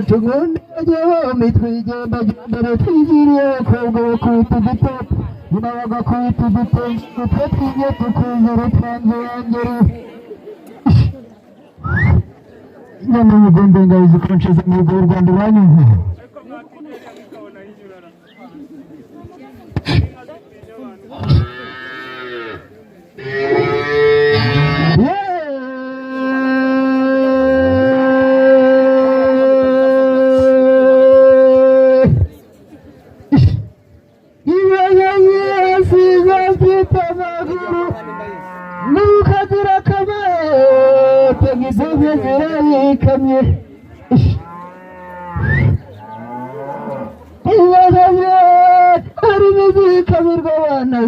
tugunda mitwigenda gendera twigiriye kogo kutubite inabaga kutubite twatwiye tukuzura twanzangere nyama mugombe ngazi koncheza mu Rwanda banyuze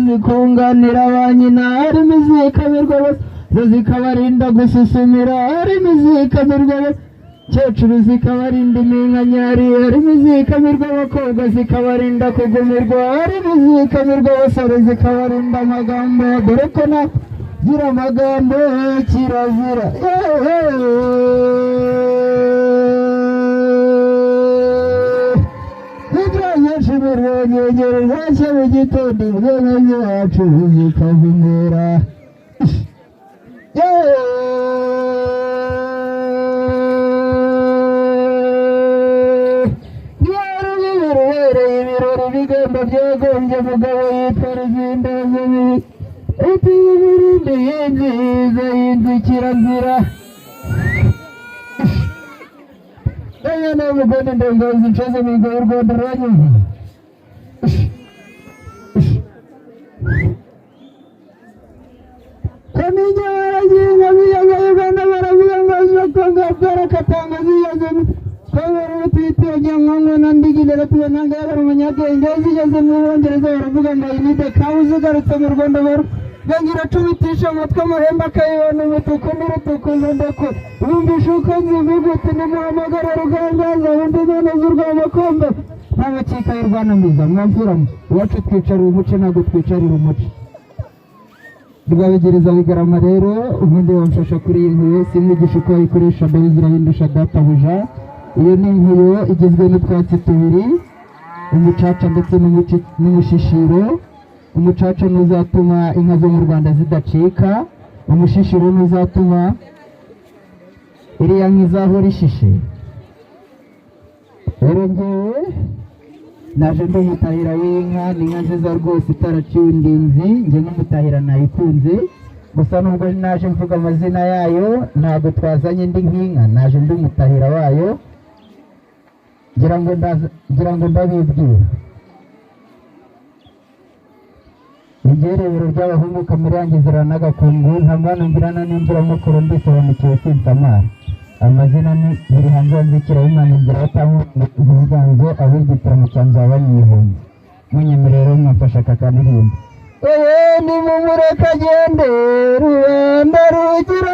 zikunganira abanyina harimo izikamirwa zikabarinda gususumira harimo izikamirwa cyecuru zikabarinda iminkanyari harimo izikamirwa abakobwa zikabarinda kugumirwa harimo izikamirwa abasore zikabarinda amagambo dore ko nagira amagambo kirazira nyegera ntacyo mu gitondo ubwenge wacu zikavumera ibirori bigomba byagombye mugabo yitwa ruzindazi iti ibirindi yinziza yinzikirazira ni umugore ndongozi nshoze mu rwego rw'u Rwanda ruranyumva kamenya baraginga biyaga Uganda baravuga ngo zoko ngapera katanga ziyaga twabara utitege nkango nandigirira tubonanga yabara umunyagenge zigeze mu Bwongereza baravuga ngo inide kawuzi garutse mu Rwanda bangira cubitisha umutwe amahembe akayibona umutuku n'urutuku ndako bumvisha uko nzivuga uti nimuhamagara rugangaza undi none z'urwamakombe n'abakika y'u Rwanda mbiza mwamvuramo iwacu twicarira umuco ntabwo twicarira umuco rwabegereza bigarama rero ubundi bamfasha kuri iyi nkuyo simwigisha uko bayikoresha ndabizira bindusha databuja iyo ni inkuyo igizwe n'utwatsi tubiri umucaca ndetse n'umushishiro umucaca n'uzatuma inka zo mu Rwanda zidacika umushishiro n'uzatuma iriya nka izahora ishishe rero ngewe naje ndumutahira w'inka ni inka nziza rwose itaraciwe indinzi njye n'umutahira nayikunze gusa nubwo naje mvuga amazina yayo ntabwo twazanye indi nk'inka naje ndumutahira wayo ngira ngo ndabibwira igerebero ry'abahungu kamirangizira n'agakungu ntamwana ngirana n'imvura mukuru ndisobanukiwe sinsamara amazina ni biri hanze nzikira y'Imana inzira y'atamwiganzo abigitira mu cyanzu abanyihunze munyemerero mwafasha akakanirimba ni mu mureka agende Rwanda rugira